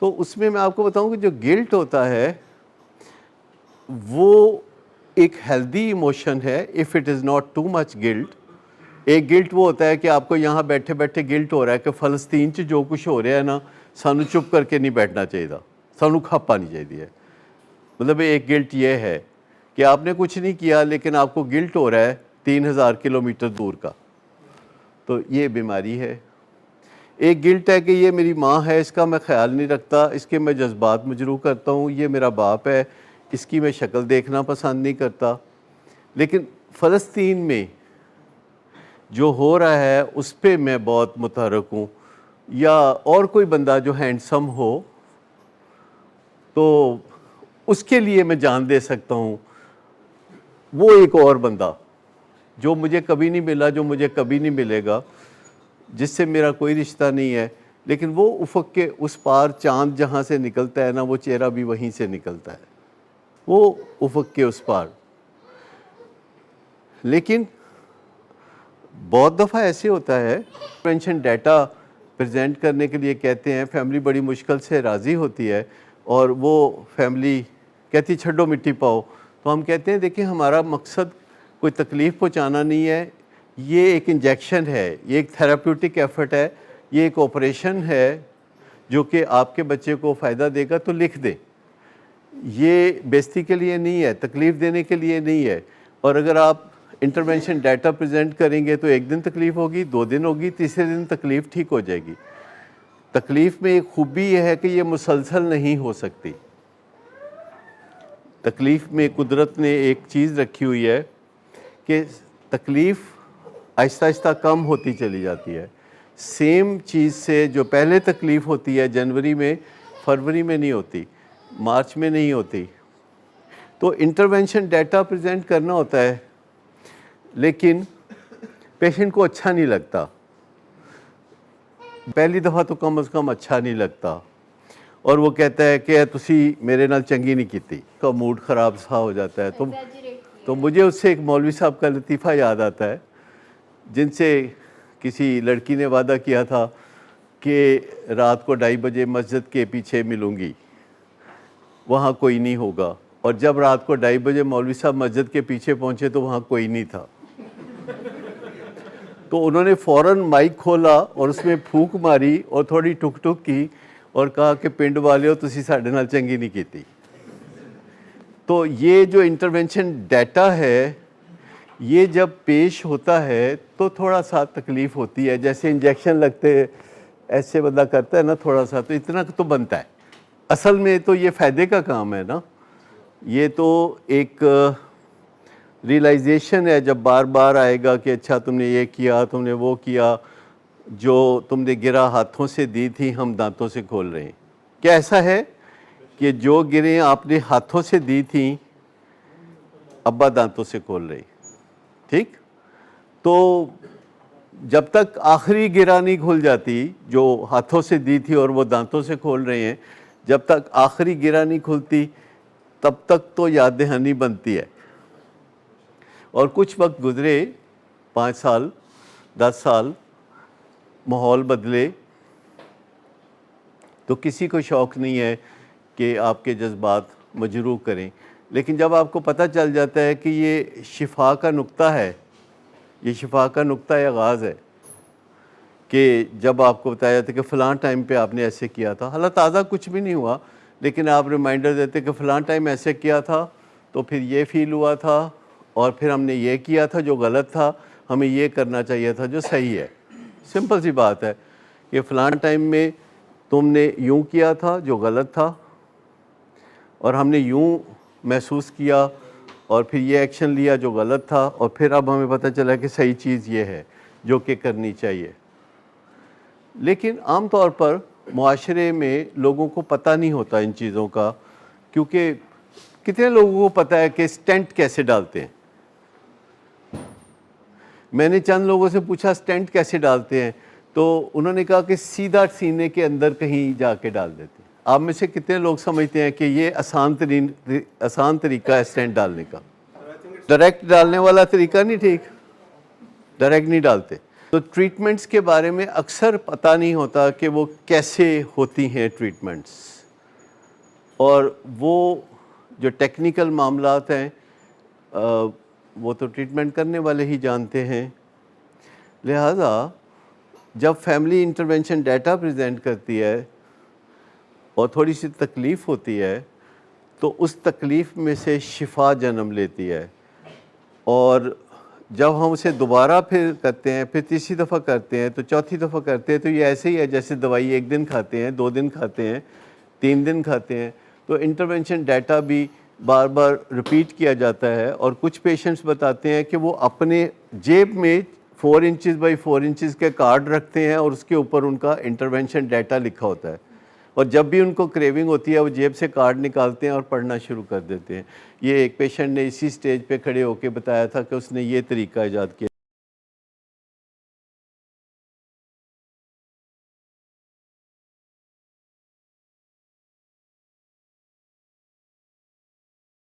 تو اس میں آپ کو بتاؤں کہ جو گلٹ ہوتا ہے وہ ایک ہیلدی ایموشن ہے if it is not too much guilt. ایک گلٹ وہ ہوتا ہے کہ آپ کو یہاں بیٹھے بیٹھے گلٹ ہو رہا ہے کہ فلسطین چ جو کچھ ہو رہا ہے نا سانو چپ کر کے نہیں بیٹھنا چاہیے، سانو کھپا نہیں چاہیے. مطلب ایک گلٹ یہ ہے کہ آپ نے کچھ نہیں کیا لیکن آپ کو گلٹ ہو رہا ہے 3000 کلومیٹر دور کا، تو یہ بیماری ہے. ایک گلٹ ہے کہ یہ میری ماں ہے، اس کا میں خیال نہیں رکھتا، اس کے میں جذبات مجروح کرتا ہوں. یہ میرا باپ ہے، اس کی میں شکل دیکھنا پسند نہیں کرتا. لیکن فلسطین میں جو ہو رہا ہے اس پہ میں بہت متحرک ہوں. یا اور کوئی بندہ جو ہینڈسم ہو تو اس کے لیے میں جان دے سکتا ہوں. وہ ایک اور بندہ جو مجھے کبھی نہیں ملا، جو مجھے کبھی نہیں ملے گا، جس سے میرا کوئی رشتہ نہیں ہے، لیکن وہ افق کے اس پار چاند جہاں سے نکلتا ہے نا وہ چہرہ بھی وہیں سے نکلتا ہے، وہ افق کے اس پار. لیکن بہت دفعہ ایسے ہوتا ہے پینشن ڈیٹا پریزنٹ کرنے کے لیے کہتے ہیں، فیملی بڑی مشکل سے راضی ہوتی ہے اور وہ فیملی کہتی چھڈو مٹی پاؤ. تو ہم کہتے ہیں دیکھیں ہمارا مقصد کوئی تکلیف پہنچانا نہیں ہے، یہ ایک انجیکشن ہے، یہ ایک تھیراپیوٹک ایفرٹ ہے، یہ ایک آپریشن ہے جو کہ آپ کے بچے کو فائدہ دے گا تو لکھ دیں. یہ بیزتی کے لیے نہیں ہے، تکلیف دینے کے لیے نہیں ہے. اور اگر آپ انٹرونشن ڈیٹا پریزنٹ کریں گے تو ایک دن تکلیف ہوگی، 2 دن ہوگی، تیسرے دن تکلیف ٹھیک ہو جائے گی. تکلیف میں ایک خوبی یہ ہے کہ یہ مسلسل نہیں ہو سکتی. تکلیف میں قدرت نے ایک چیز رکھی ہوئی ہے کہ تکلیف آہستہ آہستہ کم ہوتی چلی جاتی ہے. سیم چیز سے جو پہلے تکلیف ہوتی ہے جنوری میں، فروری میں نہیں ہوتی، مارچ میں نہیں ہوتی. تو انٹرونشن ڈیٹا پریزنٹ کرنا ہوتا ہے لیکن پیشنٹ کو اچھا نہیں لگتا، پہلی دفعہ تو کم از کم اچھا نہیں لگتا، اور وہ کہتا ہے کہ تسی میرے نال چنگی نہیں کیتی، کا موڈ خراب سا ہو جاتا ہے. تو مجھے اس سے ایک مولوی صاحب کا لطیفہ یاد آتا ہے جن سے کسی لڑکی نے وعدہ کیا تھا کہ رات کو 2:30 بجے مسجد کے پیچھے ملوں گی، وہاں کوئی نہیں ہوگا. اور جب رات کو 2:30 بجے مولوی صاحب مسجد کے پیچھے پہنچے تو وہاں کوئی نہیں تھا. تو انہوں نے فوراً مائک کھولا اور اس میں پھونک ماری اور تھوڑی ٹک ٹک کی اور کہا کہ پنڈ والے تسی ساڈے نال چنگی نہیں کیتی. تو یہ جو انٹرونشن ڈیٹا ہے یہ جب پیش ہوتا ہے تو تھوڑا سا تکلیف ہوتی ہے، جیسے انجیکشن لگتے ایسے بندہ کرتا ہے نا تھوڑا سا، تو اتنا تو بنتا ہے. اصل میں تو یہ فائدے کا کام ہے نا، یہ تو ایک ریئلائزیشن ہے جب بار بار آئے گا کہ اچھا تم نے یہ کیا، تم نے وہ کیا، جو تم نے گرہ ہاتھوں سے دی تھی ہم دانتوں سے کھول رہے ہیں. کیا ایسا ہے کہ جو گریں آپ نے ہاتھوں سے دی تھیں ابا دانتوں سے کھول رہے ہیں؟ ٹھیک. تو جب تک آخری گرہ نہیں کھل جاتی جو ہاتھوں سے دی تھی اور وہ دانتوں سے کھول رہے ہیں، جب تک آخری گرہ نہیں کھلتی تب تک تو یاد دہانی بنتی ہے. اور کچھ وقت گزرے، 5 سال 10 سال، ماحول بدلے، تو کسی کو شوق نہیں ہے کہ آپ کے جذبات مجروح کریں. لیکن جب آپ کو پتہ چل جاتا ہے کہ یہ شفا کا نقطہ ہے، یہ شفا کا نقطہ آغاز ہے، کہ جب آپ کو بتایا جاتا ہے کہ فلاں ٹائم پہ آپ نے ایسے کیا تھا، حالانکہ تازہ کچھ بھی نہیں ہوا، لیکن آپ ریمائنڈر دیتے کہ فلاں ٹائم ایسے کیا تھا تو پھر یہ فیل ہوا تھا، اور پھر ہم نے یہ کیا تھا جو غلط تھا، ہمیں یہ کرنا چاہیے تھا جو صحیح ہے. سمپل سی بات ہے کہ فلاں ٹائم میں تم نے یوں کیا تھا جو غلط تھا، اور ہم نے یوں محسوس کیا اور پھر یہ ایکشن لیا جو غلط تھا، اور پھر اب ہمیں پتہ چلا کہ صحیح چیز یہ ہے جو کہ کرنی چاہیے. لیکن عام طور پر معاشرے میں لوگوں کو پتہ نہیں ہوتا ان چیزوں کا، کیونکہ کتنے لوگوں کو پتہ ہے کہ سٹینٹ کیسے ڈالتے ہیں. میں نے چند لوگوں سے پوچھا سٹینٹ کیسے ڈالتے ہیں، تو انہوں نے کہا کہ سیدھا سینے کے اندر کہیں جا کے ڈال دیتے ہیں. آپ میں سے کتنے لوگ سمجھتے ہیں کہ یہ آسان طریقہ ہے سٹینٹ ڈالنے کا؟ ڈائریکٹ ڈالنے والا طریقہ نہیں ٹھیک، ڈائریکٹ نہیں ڈالتے. تو ٹریٹمنٹس کے بارے میں اکثر پتہ نہیں ہوتا کہ وہ کیسے ہوتی ہیں ٹریٹمنٹس، اور وہ جو ٹیکنیکل معاملات ہیں وہ تو ٹریٹمنٹ کرنے والے ہی جانتے ہیں. لہٰذا جب فیملی انٹرونشن ڈیٹا پریزنٹ کرتی ہے اور تھوڑی سی تکلیف ہوتی ہے تو اس تکلیف میں سے شفا جنم لیتی ہے، اور جب ہم اسے دوبارہ پھر کرتے ہیں، پھر تیسری دفعہ کرتے ہیں، تو چوتھی دفعہ کرتے ہیں، تو یہ ایسے ہی ہے جیسے دوائی 1 دن کھاتے ہیں، 2 دن کھاتے ہیں، 3 دن کھاتے ہیں. تو انٹرونشن ڈیٹا بھی بار بار رپیٹ کیا جاتا ہے، اور کچھ پیشنٹس بتاتے ہیں کہ وہ اپنے جیب میں 4 انچز بائی 4 انچز کے کارڈ رکھتے ہیں اور اس کے اوپر ان کا انٹرونشن ڈیٹا لکھا ہوتا ہے، اور جب بھی ان کو کریونگ ہوتی ہے وہ جیب سے کارڈ نکالتے ہیں اور پڑھنا شروع کر دیتے ہیں. یہ ایک پیشنٹ نے اسی سٹیج پہ کھڑے ہو کے بتایا تھا کہ اس نے یہ طریقہ ایجاد کیا.